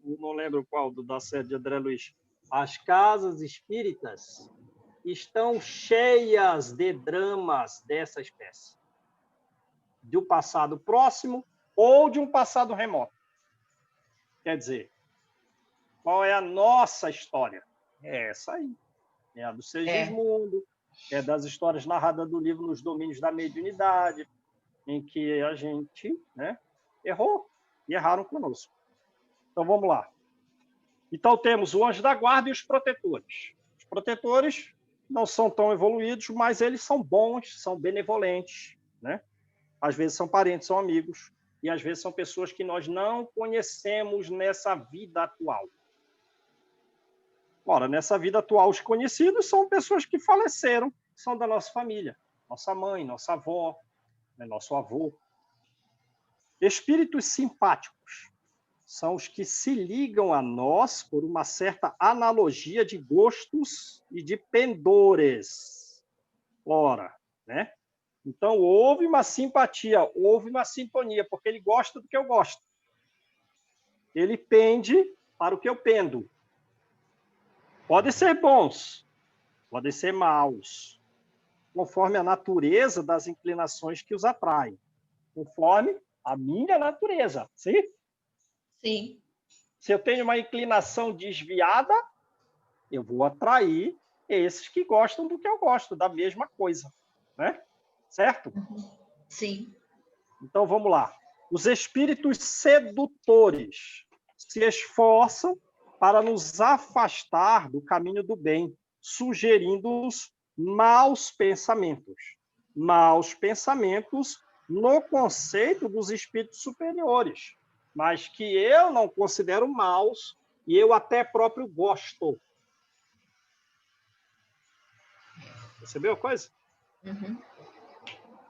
não lembro qual, da série de André Luiz, As Casas Espíritas estão cheias de dramas dessa espécie, de um passado próximo ou de um passado remoto. Quer dizer, qual é a nossa história? É essa aí. É a do Segismundo, é das histórias narradas do livro Nos Domínios da Mediunidade, em que a gente, né, errou e erraram conosco. Então, vamos lá. Então, temos o anjo da guarda e os protetores. Os protetores não são tão evoluídos, mas eles são bons, são benevolentes, né? Às vezes são parentes, são amigos, e às vezes são pessoas que nós não conhecemos nessa vida atual. Ora, nessa vida atual, os conhecidos são pessoas que faleceram, são da nossa família, nossa mãe, nossa avó, né, nosso avô. Espíritos simpáticos são os que se ligam a nós por uma certa analogia de gostos e de pendores. Ora, né? Então, houve uma simpatia, houve uma sintonia, porque ele gosta do que eu gosto. Ele pende para o que eu pendo. Podem ser bons, podem ser maus, conforme a natureza das inclinações que os atraem, conforme a minha natureza, sim? Sim. Se eu tenho uma inclinação desviada, eu vou atrair esses que gostam do que eu gosto, da mesma coisa, né? Certo? Sim. Então, vamos lá. Os espíritos sedutores se esforçam para nos afastar do caminho do bem, sugerindo-nos maus pensamentos. Maus pensamentos no conceito dos espíritos superiores, mas que eu não considero maus e eu até próprio gosto. Percebeu a coisa? Uhum.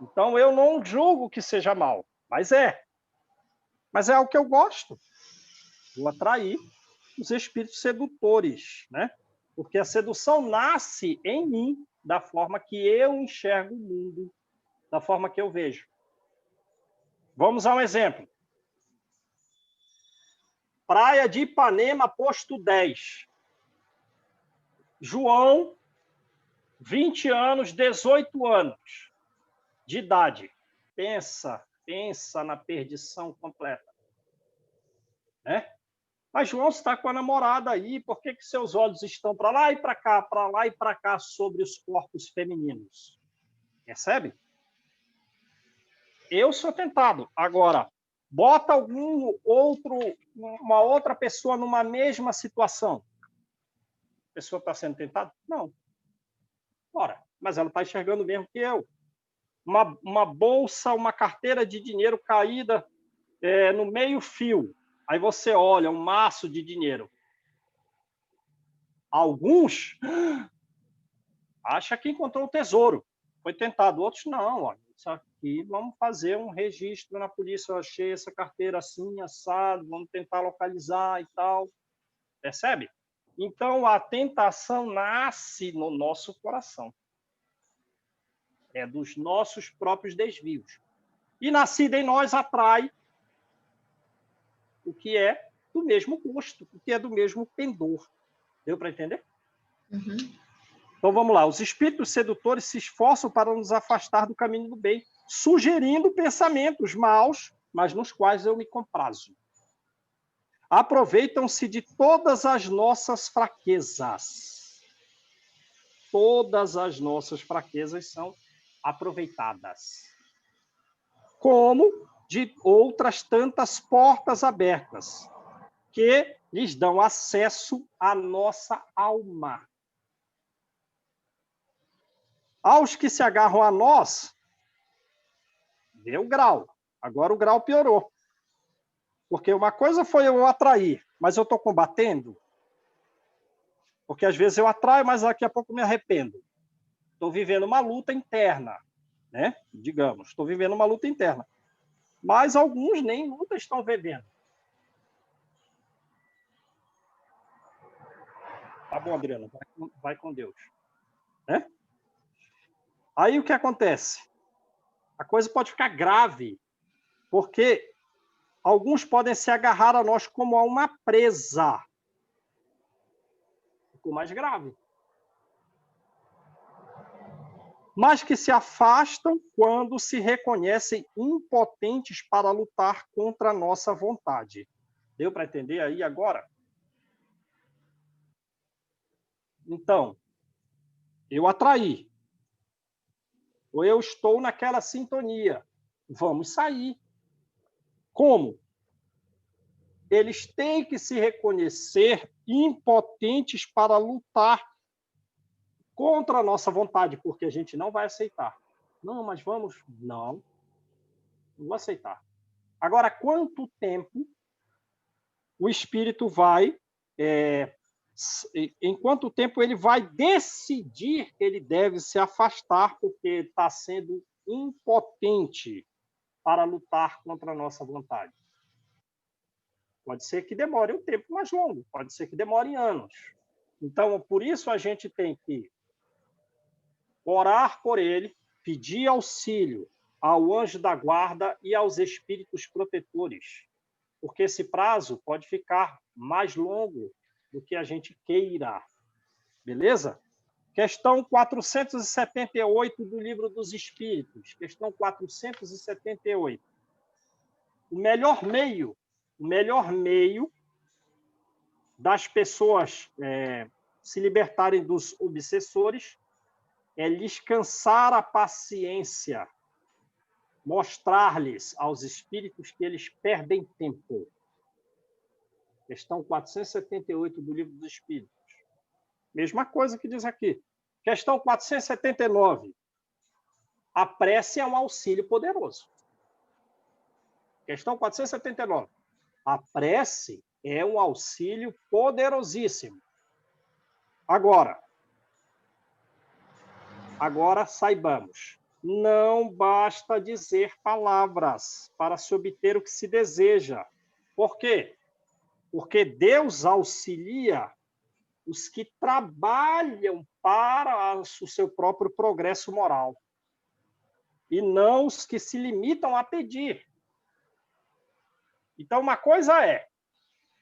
Então, eu não julgo que seja mal, mas é. Mas é algo que eu gosto. Vou atrair os espíritos sedutores, né? Porque a sedução nasce em mim da forma que eu enxergo o mundo, da forma que eu vejo. Vamos a um exemplo. Praia de Ipanema, posto 10. João, 20 anos, 18 anos de idade. Pensa na perdição completa. Né? Mas João está com a namorada aí, por que seus olhos estão para lá e para cá sobre os corpos femininos? Percebe? Eu sou tentado. Agora, bota uma outra pessoa numa mesma situação. A pessoa está sendo tentada? Não. Ora, mas ela está enxergando o mesmo que eu. Uma bolsa, uma carteira de dinheiro caída no meio-fio. Aí você olha um maço de dinheiro. Alguns acham que encontrou o tesouro. Foi tentado. Outros não. Olha, isso aqui, vamos fazer um registro na polícia. Eu achei essa carteira assim, assado. Vamos tentar localizar e tal. Percebe? Então, a tentação nasce no nosso coração. É dos nossos próprios desvios. E nascida em nós atrai o que é do mesmo gosto, o que é do mesmo pendor. Deu para entender? Uhum. Então, vamos lá. Os espíritos sedutores se esforçam para nos afastar do caminho do bem, sugerindo pensamentos maus, mas nos quais eu me comprazo. Aproveitam-se de todas as nossas fraquezas. Todas as nossas fraquezas são aproveitadas. Como de outras tantas portas abertas que lhes dão acesso à nossa alma. Aos que se agarram a nós, deu grau. Agora o grau piorou. Porque uma coisa foi eu atrair, mas eu estou combatendo. Porque às vezes eu atraio, mas daqui a pouco me arrependo. Estou vivendo uma luta interna, né? Digamos, estou vivendo uma luta interna. Mas alguns nem luta estão vivendo. Tá bom, Adriana, vai com Deus. Né? Aí o que acontece? A coisa pode ficar grave, porque alguns podem se agarrar a nós como a uma presa. Ficou mais grave. Mas que se afastam quando se reconhecem impotentes para lutar contra a nossa vontade. Deu para entender aí agora? Então, eu atraí. Ou eu estou naquela sintonia. Vamos sair. Como? Eles têm que se reconhecer impotentes para lutar contra a nossa vontade, porque a gente não vai aceitar. Não, mas vamos... Não vou aceitar. Agora, quanto tempo o espírito vai... em quanto tempo ele vai decidir que ele deve se afastar porque está sendo impotente para lutar contra a nossa vontade? Pode ser que demore um tempo mais longo, pode ser que demore anos. Então, por isso a gente tem que orar por ele, pedir auxílio ao anjo da guarda e aos espíritos protetores, porque esse prazo pode ficar mais longo do que a gente queira. Beleza? Questão 478 do Livro dos Espíritos. Questão 478. O melhor meio das pessoas se libertarem dos obsessores é lhes cansar a paciência, mostrar-lhes aos espíritos que eles perdem tempo. Questão 478 do Livro dos Espíritos. Mesma coisa que diz aqui. Questão 479. A prece é um auxílio poderoso. Questão 479. A prece é um auxílio poderosíssimo. Agora saibamos, não basta dizer palavras para se obter o que se deseja. Por quê? Porque Deus auxilia os que trabalham para o seu próprio progresso moral e não os que se limitam a pedir. Então, uma coisa é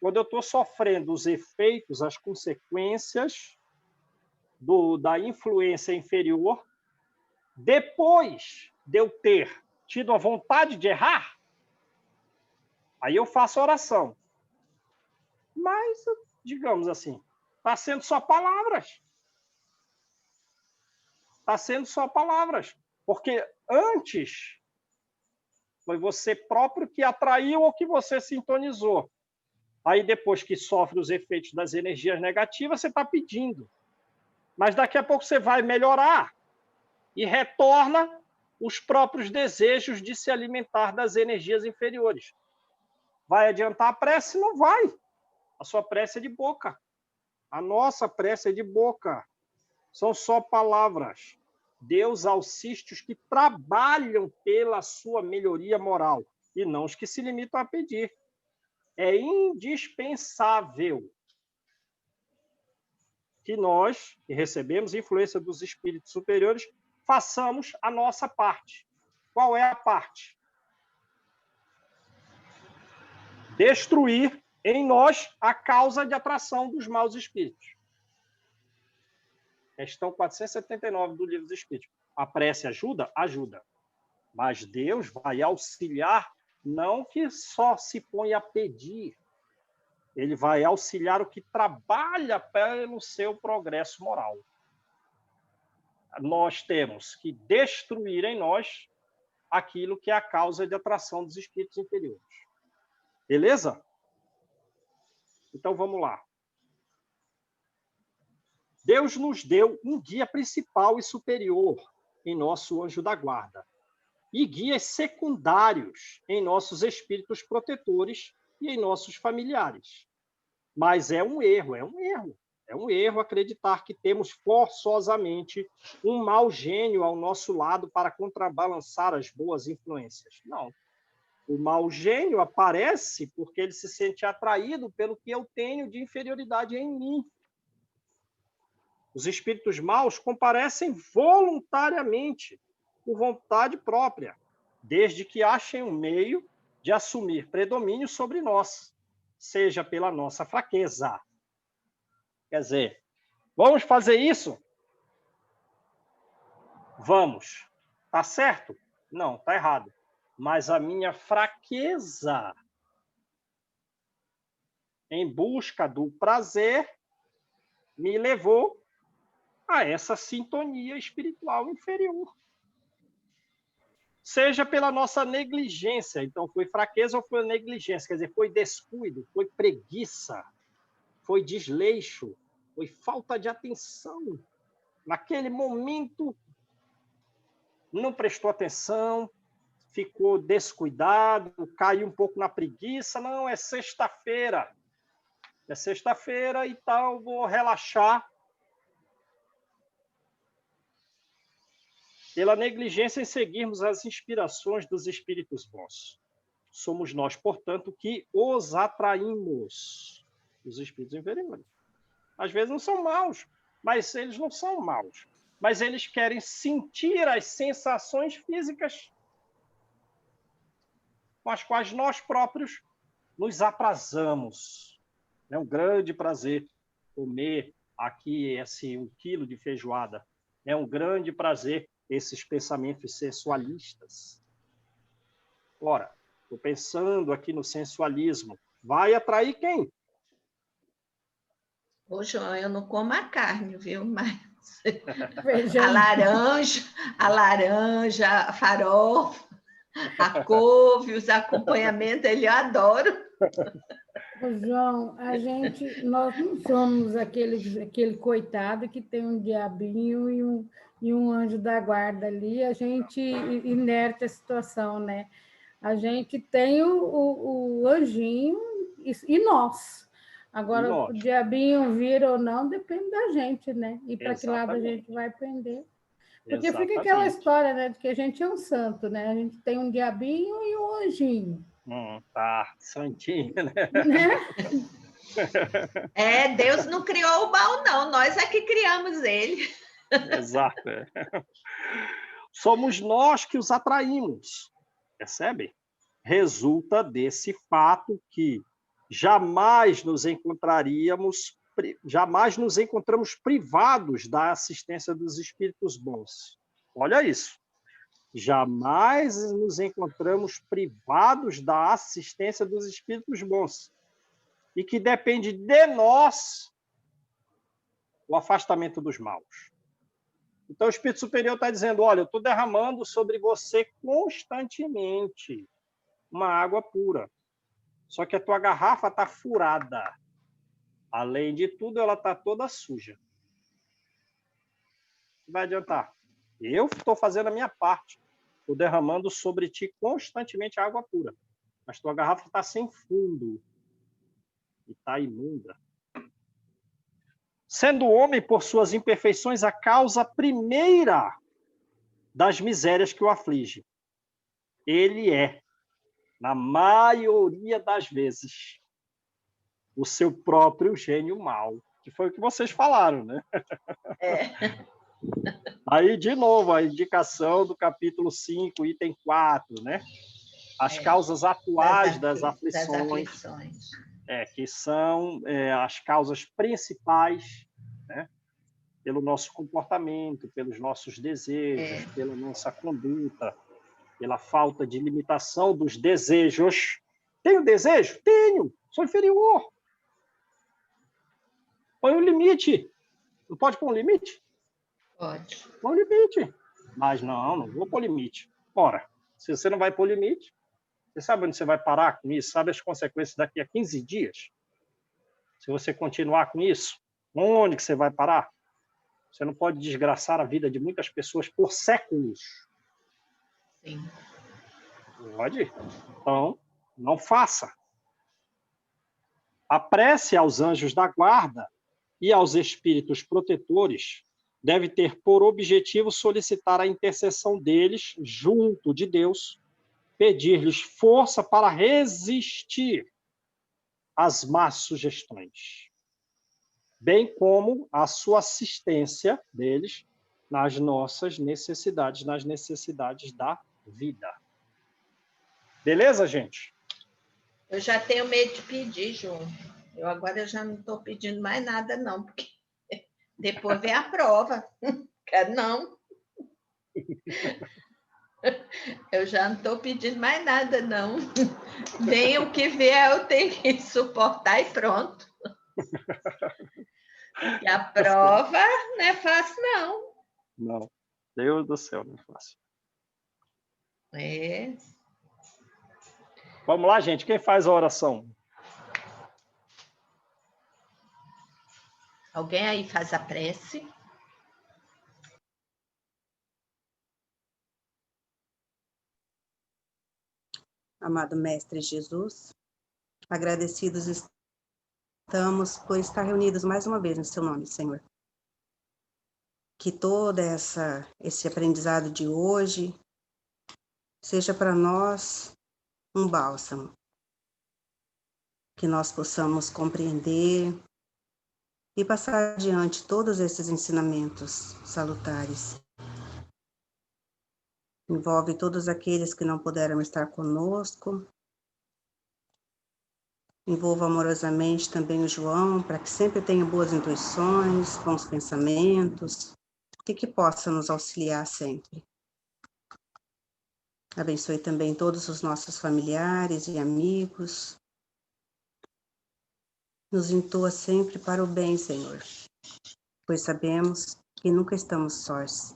quando eu estou sofrendo os efeitos, as consequências da influência inferior, depois de eu ter tido a vontade de errar, aí eu faço a oração. Mas, digamos assim, está sendo só palavras. Está sendo só palavras. Porque antes foi você próprio que atraiu ou que você sintonizou. Aí, depois que sofre os efeitos das energias negativas, você está pedindo. Mas daqui a pouco você vai melhorar e retorna os próprios desejos de se alimentar das energias inferiores. Vai adiantar a prece? Não vai. A sua prece é de boca. A nossa prece é de boca. São só palavras. Deus assiste os que trabalham pela sua melhoria moral e não os que se limitam a pedir. É indispensável que nós, que recebemos influência dos espíritos superiores, façamos a nossa parte. Qual é a parte? Destruir em nós a causa de atração dos maus espíritos. Questão 479 do Livro dos Espíritos. A prece ajuda? Ajuda. Mas Deus vai auxiliar, não que só se põe a pedir. Ele vai auxiliar o que trabalha pelo seu progresso moral. Nós temos que destruir em nós aquilo que é a causa de atração dos espíritos inferiores. Beleza? Então, vamos lá. Deus nos deu um guia principal e superior em nosso anjo da guarda e guias secundários em nossos espíritos protetores e em nossos familiares. Mas é um erro. É um erro acreditar que temos forçosamente um mau gênio ao nosso lado para contrabalançar as boas influências. Não. O mau gênio aparece porque ele se sente atraído pelo que eu tenho de inferioridade em mim. Os espíritos maus comparecem voluntariamente, por vontade própria, desde que achem um meio de assumir predomínio sobre nós, seja pela nossa fraqueza. Quer dizer, vamos fazer isso? Vamos. Tá certo? Não, tá errado. Mas a minha fraqueza em busca do prazer me levou a essa sintonia espiritual inferior. Seja pela nossa negligência, então foi fraqueza ou foi negligência, quer dizer, foi descuido, foi preguiça, foi desleixo, foi falta de atenção. Naquele momento, não prestou atenção, ficou descuidado, caiu um pouco na preguiça. Não, é sexta-feira. É sexta-feira e tal, vou relaxar. Pela negligência em seguirmos as inspirações dos espíritos bons. Somos nós, portanto, que os atraímos, os espíritos inferiores. Às vezes não são maus, mas eles não são maus. Mas eles querem sentir as sensações físicas com as quais nós próprios nos aprazamos. É um grande prazer comer aqui esse 1 quilo de feijoada. É um grande prazer esses pensamentos sensualistas. Ora, estou pensando aqui no sensualismo. Vai atrair quem? Ô, João, eu não como a carne, viu? Mas Feijão. a laranja, a farofa, a couve, os acompanhamentos, ele eu adoro. Ô, João, nós não somos aquele coitado que tem um diabinho e um anjo da guarda ali, a gente inerte a situação, né? A gente tem o anjinho e nós. Agora, o diabinho vir ou não, depende da gente, né? E para que lado a gente vai pender. Porque fica aquela história, né? De que a gente é um santo, né? A gente tem um diabinho e um anjinho. Tá, santinho, né? Deus não criou o mal, não. Nós é que criamos ele. Exato. Somos nós que os atraímos. Percebe? Resulta desse fato que jamais nos encontramos privados da assistência dos espíritos bons. Olha isso. Jamais nos encontramos privados da assistência dos espíritos bons. E que depende de nós o afastamento dos maus. Então, o Espírito Superior está dizendo, olha, eu estou derramando sobre você constantemente uma água pura. Só que a tua garrafa está furada. Além de tudo, ela está toda suja. Não vai adiantar. Eu estou fazendo a minha parte. Estou derramando sobre ti constantemente água pura. Mas tua garrafa está sem fundo. E está imunda. Sendo o homem, por suas imperfeições, a causa primeira das misérias que o aflige. Ele é, na maioria das vezes, o seu próprio gênio mau, que foi o que vocês falaram, né? Aí, de novo, a indicação do capítulo 5, item 4, né? As causas atuais das aflições. Que são as causas principais, né? Pelo nosso comportamento, pelos nossos desejos, pela nossa conduta, pela falta de limitação dos desejos. Tenho desejo? Tenho. Sou inferior. Põe um limite. Não pode pôr um limite? Pode. Põe um limite. Mas não vou pôr limite. Ora, se você não vai pôr limite, você sabe onde você vai parar com isso? Sabe as consequências daqui a 15 dias? Se você continuar com isso, onde que você vai parar? Você não pode desgraçar a vida de muitas pessoas por séculos. Sim. Pode? Então, não faça. A prece aos anjos da guarda e aos espíritos protetores deve ter por objetivo solicitar a intercessão deles junto de Deus, pedir-lhes força para resistir às más sugestões, bem como a sua assistência deles nas nossas necessidades, nas necessidades da vida. Beleza, gente? Eu já tenho medo de pedir, João. Eu agora já não estou pedindo mais nada, não, porque depois vem a prova. Quero não. Eu já não estou pedindo mais nada, não. Vem o que vier, eu tenho que suportar e pronto. E a prova não é fácil, não. Não. Deus do céu, não é fácil. Vamos lá, gente. Quem faz a oração? Alguém aí faz a prece? Amado Mestre Jesus, agradecidos estamos por estar reunidos mais uma vez em seu nome, Senhor. Que todo esse aprendizado de hoje seja para nós um bálsamo. Que nós possamos compreender e passar adiante todos esses ensinamentos salutares. Envolve todos aqueles que não puderam estar conosco. Envolva amorosamente também o João, para que sempre tenha boas intuições, bons pensamentos, e que possa nos auxiliar sempre. Abençoe também todos os nossos familiares e amigos. Nos intua sempre para o bem, Senhor, pois sabemos que nunca estamos sós.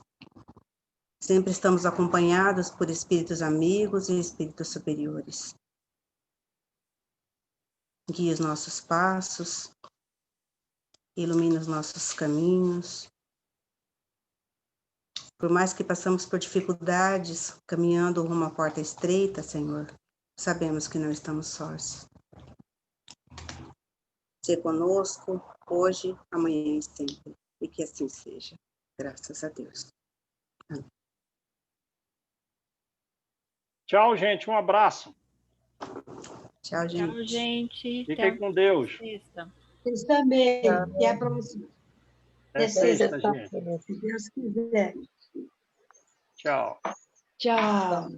Sempre estamos acompanhados por espíritos amigos e espíritos superiores. Guie os nossos passos, ilumina os nossos caminhos. Por mais que passamos por dificuldades, caminhando rumo à porta estreita, Senhor, sabemos que não estamos sós. Se conosco, hoje, amanhã e sempre. E que assim seja. Graças a Deus. Amém. Tchau, gente. Um abraço. Tchau, gente. Tchau, gente. Fiquem com Deus. Sexta. Vocês também. Até a próxima. Até sexta, gente. Se Deus quiser. Tchau. Tchau.